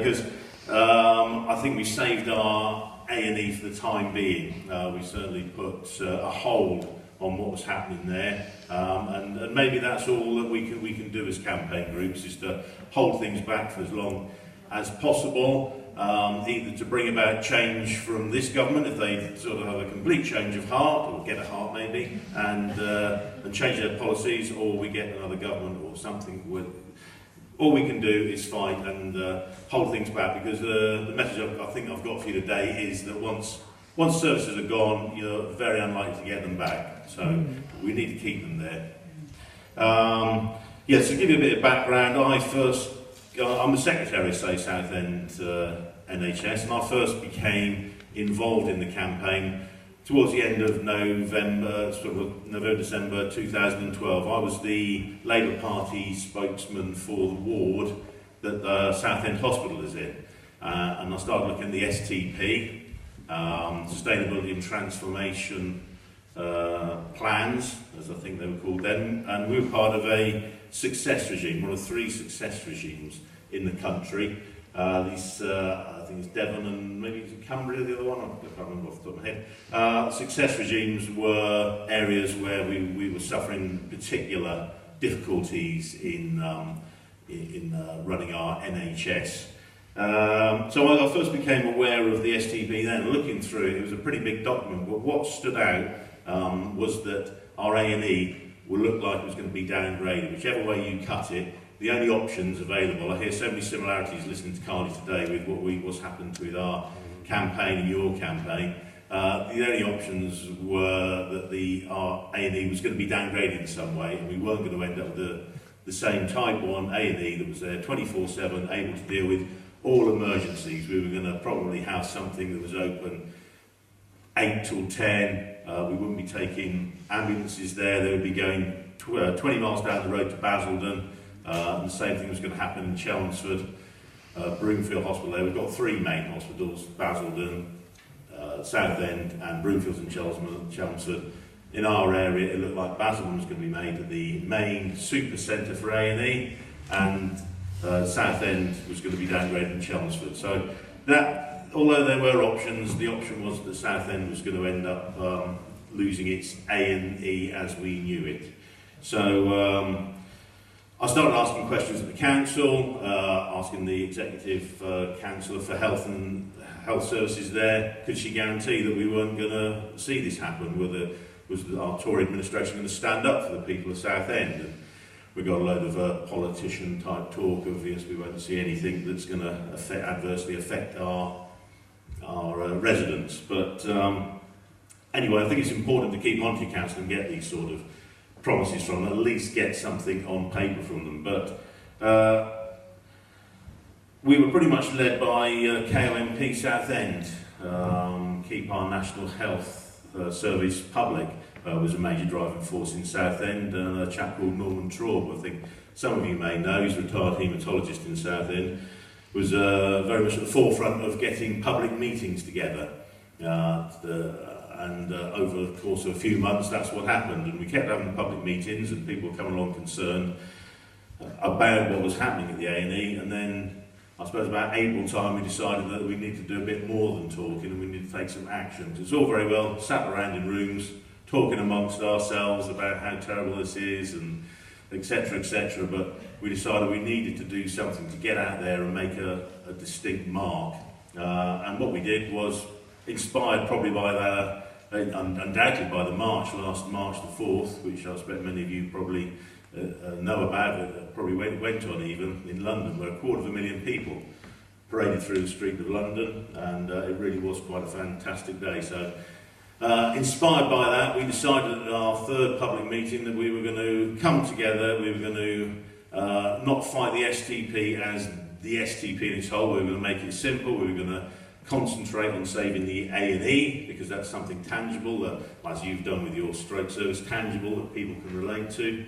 because I think we saved our A&E for the time being. We certainly put a hold on what was happening there, and maybe that's all that we can do as campaign groups, is to hold things back for as long as possible, either to bring about change from this government if they sort of have a complete change of heart, or get a heart maybe, and change their policies, or we get another government or something. All we can do is fight and hold things back, because the message I think I've got for you today is that once services are gone, you're very unlikely to get them back. So we need to keep them there. So to give you a bit of background, I'm the secretary of Southend NHS, and I first became involved in the campaign towards the end of November, December 2012. I was the Labour Party spokesman for the ward that Southend Hospital is in, and I started looking at the STP, Sustainability and Transformation plans, as I think they were called then, and we were part of a success regime, one of 3 success regimes in the country. I think it's Devon and maybe it's Cumbria, the other one, I can't remember off the top of my head. Success regimes were areas where we were suffering particular difficulties in running our NHS. So I first became aware of the STP then, looking through it. It was a pretty big document, but what stood out was that our A&E will look like it was going to be downgraded. Whichever way you cut it, the only options available, I hear so many similarities listening to Carly today with what's happened with our campaign and your campaign. The only options were that our A&E was going to be downgraded in some way, and we weren't going to end up with the same type 1 A&E that was there 24/7, able to deal with all emergencies. We were going to probably have something that was open 8 till 10. We wouldn't be taking ambulances there. They would be going 20 miles down the road to Basildon. And the same thing was going to happen in Chelmsford, Broomfield Hospital there. We've got 3 main hospitals, Basildon, Southend and Broomfield and Chelmsford. In our area, it looked like Basildon was going to be made the main super centre for A&E, and Southend was going to be downgraded in Chelmsford. So that, although there were options, the option was that Southend was going to end up losing its A&E as we knew it. So I started asking questions at the council, asking the executive councillor for health services there, could she guarantee that we weren't going to see this happen? Was our Tory administration going to stand up for the people of Southend? And we got a load of politician type talk of, yes, we won't see anything that's going to adversely affect our residents. But anyway, I think it's important to keep on to your council and get these sort of promises from them, at least get something on paper from them. But we were pretty much led by KOMP Southend. Keep our National Health Service public was a major driving force in Southend, and a chap called Norman Traub, I think some of you may know, he's a retired haematologist in Southend, was very much at the forefront of getting public meetings together. And over the course of a few months, that's what happened, and we kept having public meetings, and people were coming along concerned about what was happening at the A&E. And then, I suppose about April time, we decided that we need to do a bit more than talking, and we need to take some action. It's all very well sat around in rooms talking amongst ourselves about how terrible this is, and etc., but we decided we needed to do something to get out there and make a distinct mark. And what we did was, inspired probably by undoubtedly by the march, last March the 4th, which I expect many of you probably know about, probably went on even in London, where 250,000 people paraded through the street of London, and it really was quite a fantastic day. So inspired by that, we decided at our 3rd public meeting that we were going to come together, we were going to not fight the STP as the STP in its whole, we were going to make it simple, we were going to concentrate on saving the A&E, because that's something tangible, that, as you've done with your stroke service, tangible that people can relate to.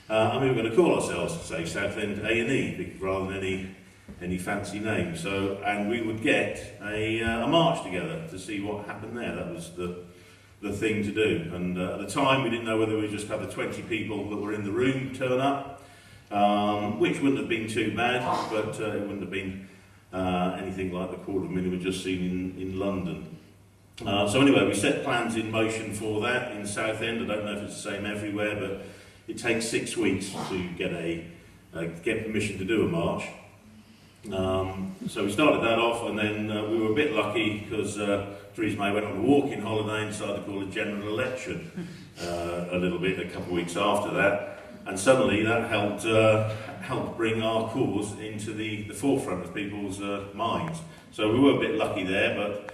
And we were going to call ourselves, say, Southend A&E, rather than any fancy name. So, and we would get a march together to see what happened there. That was the thing to do. And at the time, we didn't know whether we just had the 20 people that were in the room turn up, which wouldn't have been too bad, but it wouldn't have been anything like the £250,000 we've just seen in London. So anyway, we set plans in motion for that in Southend. I don't know if it's the same everywhere, but it takes 6 weeks to get permission to do a march. So we started that off, and then we were a bit lucky because Theresa May went on a walking holiday and decided to call a general election a little bit a couple of weeks after that, and suddenly that helped bring our cause into the forefront of people's minds. So we were a bit lucky there, but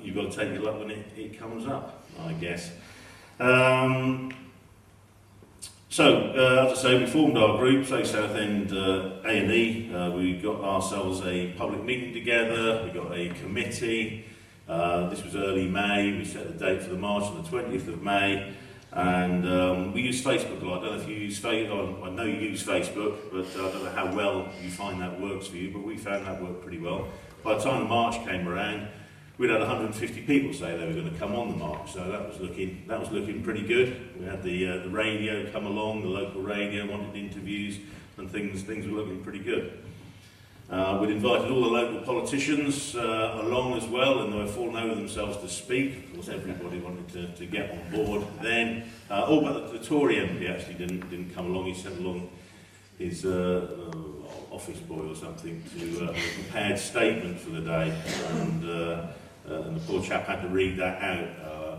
you've got to take your luck when it comes up, I guess. So, as I say, we formed our group, say Southend A&E. We got ourselves a public meeting together, we got a committee. This was early May, we set the date for the march on the 20th of May. And we use Facebook a lot. I don't know if you use Facebook, I know you use Facebook, but I don't know how well you find that works for you, but we found that worked pretty well. By the time the march came around, we'd had 150 people say they were going to come on the march, so that was looking pretty good. We had the radio come along, the local radio wanted interviews, and things were looking pretty good. We'd invited all the local politicians along as well, and they were falling over themselves to speak. Of course, everybody wanted to get on board then. All but the Tory MP actually didn't come along. He sent along his office boy or something to a prepared statement for the day, and the poor chap had to read that out.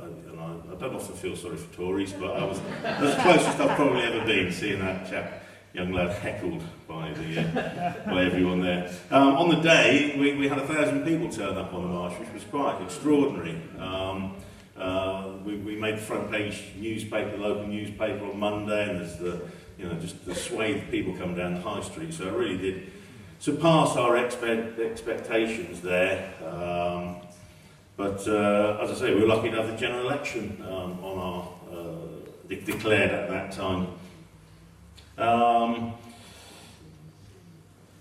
And I don't often feel sorry for Tories, but that was the closest I've probably ever been, seeing that young lad heckled by everyone there. On the day, we had 1,000 people turn up on the march, which was quite extraordinary. We made the front page newspaper, local newspaper on Monday, and there's just the swathe of people coming down the high street. So it really did surpass our expectations there. But as I say, we were lucky to have the general election on our declared at that time.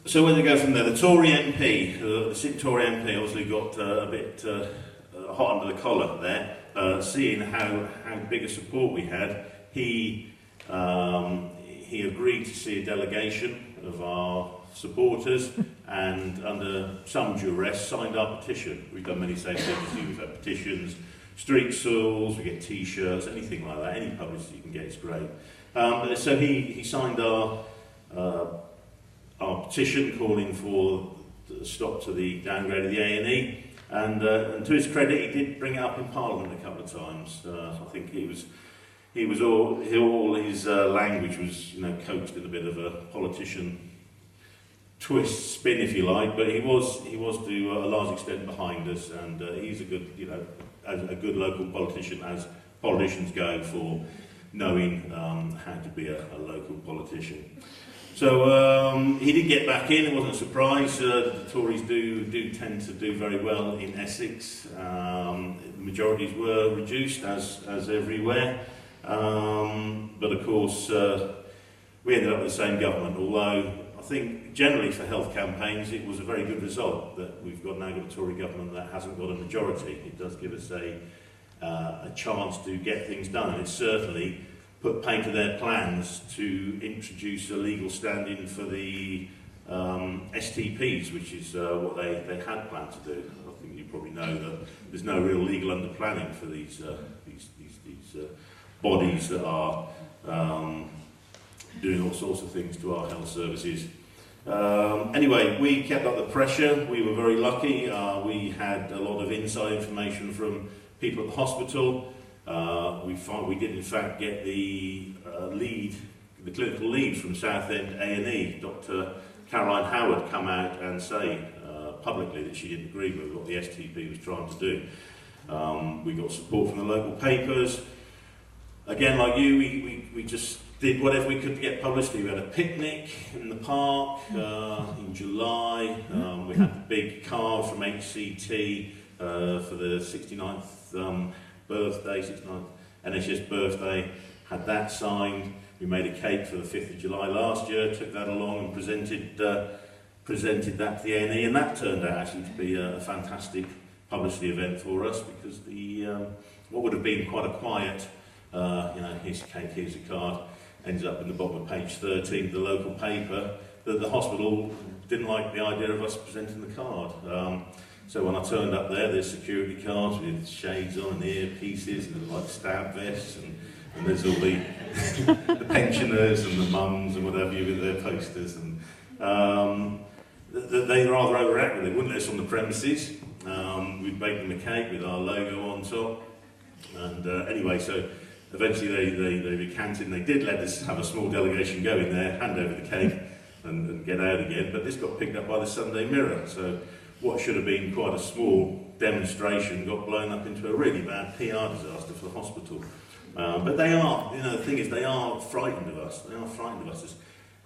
So where they go from there, the Tory MP, the Tory MP obviously got a bit hot under the collar there, seeing how big a support we had. He agreed to see a delegation of our supporters, and under some duress signed our petition. We've done many Save Our, we've had petitions, street stalls, we get t-shirts, anything like that, any publicity you can get is great. So he signed our petition calling for a stop to the downgrade of the A&E, and to his credit, he did bring it up in Parliament a couple of times. I think all his language was coached in a bit of a politician twist spin, if you like, but he was to a large extent behind us, and he's a good local politician, as politicians go for knowing how to be a local politician. So he did get back in. It wasn't a surprise. The Tories do tend to do very well in Essex. The majorities were reduced, as everywhere, but of course we ended up with the same government, although I think generally for health campaigns it was a very good result that we've now got a Tory government that hasn't got a majority. It does give us a chance to get things done, and it's certainly put paint to their plans to introduce a legal stand-in for the STPs, which is what they had planned to do. I think you probably know that there's no real legal under-planning for these bodies that are doing all sorts of things to our health services. Anyway, we kept up the pressure. We were very lucky. We had a lot of inside information from people at the hospital. We did in fact get the clinical lead from Southend A&E, Dr. Caroline Howard, come out and say publicly that she didn't agree with what the STP was trying to do. We got support from the local papers. Again, like you, we just did whatever we could to get publicity. We had a picnic in the park in July. We had the big card from HCT for the 69th birthday, 69th NHS birthday. Had that signed. We made a cake for the 5th of July last year, took that along and presented that to the A&E, and that turned out actually to be a fantastic publicity event for us, because what would have been quite a quiet, here's a cake, here's a card, ended up in the bottom of page 13 of the local paper, the hospital didn't like the idea of us presenting the card. So when I turned up there, there's security cards with shades on and earpieces and like stab vests, and there's all the, the pensioners and the mums and whatever you with their posters. And they rather overacted. They wouldn't let us on the premises. We'd bake them a cake with our logo on top. And anyway, so eventually they recanted, and they did let us have a small delegation go in there, hand over the cake and get out again. But this got picked up by the Sunday Mirror. So what should have been quite a small demonstration got blown up into a really bad PR disaster for the hospital. But they are, the thing is, they are frightened of us. They are frightened of us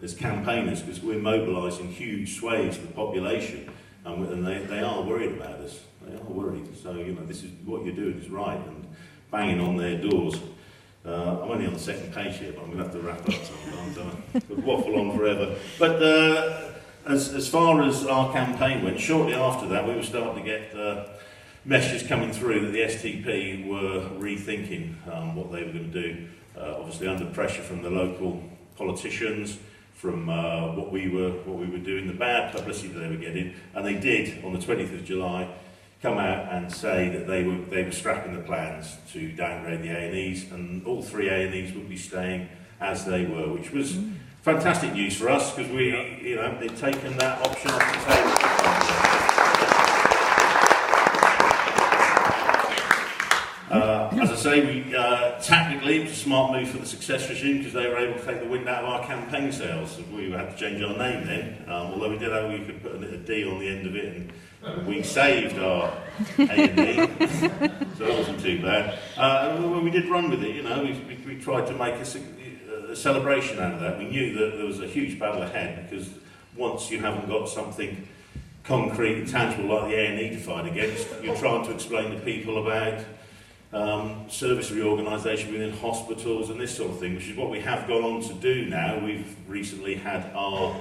as campaigners, because we're mobilising huge swathes of the population, and they are worried about us. They are worried. So, this is what you're doing is right, and banging on their doors. I'm only on the second page here, but I'm going to have to wrap up sometimes. I could waffle on forever. But as far as our campaign went, shortly after that, we were starting to get messages coming through that the STP were rethinking what they were going to do. Obviously, under pressure from the local politicians, from what we were doing, the bad publicity that they were getting, and they did on the 20th of July come out and say that they were scrapping the plans to downgrade the A&Es, and all 3 A&Es would be staying as they were, which was fantastic news for us, because they'd taken that option off the table. As I say, tactically, it was a smart move for the Success regime, because they were able to take the wind out of our campaign sales. We had to change our name then, although we could put a D on the end of it, and we saved our A&E, so that wasn't too bad. We did run with it, we tried to make a celebration out of that. We knew that there was a huge battle ahead, because once you haven't got something concrete and tangible like the A&E to fight against, you're trying to explain to people about service reorganisation within hospitals and this sort of thing, which is what we have gone on to do now. We've recently had our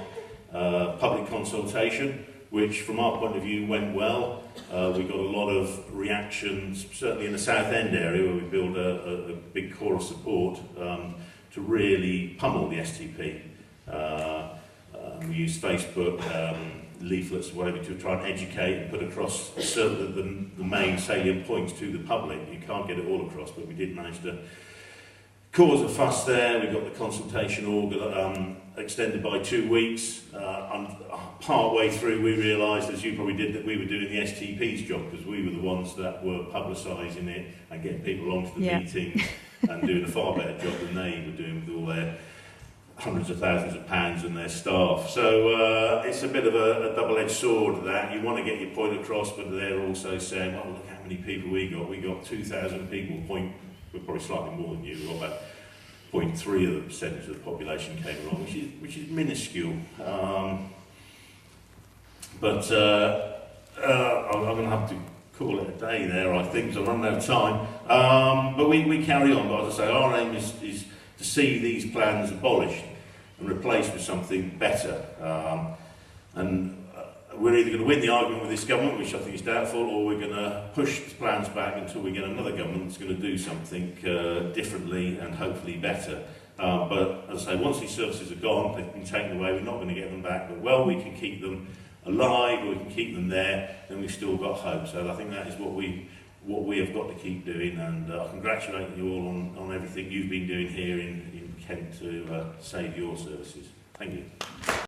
public consultation, which from our point of view went well. We got a lot of reactions, certainly in the Southend area, where we built a big core of support to really pummel the STP. We used Facebook, leaflets, whatever, to try and educate and put across the main salient points to the public. You can't get it all across, but we did manage to cause a fuss there. We got the consultation extended by 2 weeks. Part way through, we realised, as you probably did, that we were doing the STP's job, because we were the ones that were publicising it and getting people onto the meetings and doing a far better job than they were doing with all their hundreds of thousands of pounds and their staff. So it's a bit of a double-edged sword that you want to get your point across, but they're also saying, well, look how many people we got. We got 2,000 people, we're probably slightly more than you, we've got about 0.3 of the percentage of the population came along, which is minuscule. But I'm going to have to call it a day there, I think, because I'm running out of time. But we carry on. But as I say, our aim is to see these plans abolished and replaced with something better. We're either going to win the argument with this government, which I think is doubtful, or we're going to push the plans back until we get another government that's going to do something differently and hopefully better. But as I say, once these services are gone, they've been taken away, we're not going to get them back. But well, we can keep them alive, or we can keep them there, then we've still got hope. So I think that is what we have got to keep doing, and I congratulate you all on everything you've been doing here in Kent to save your services. Thank you.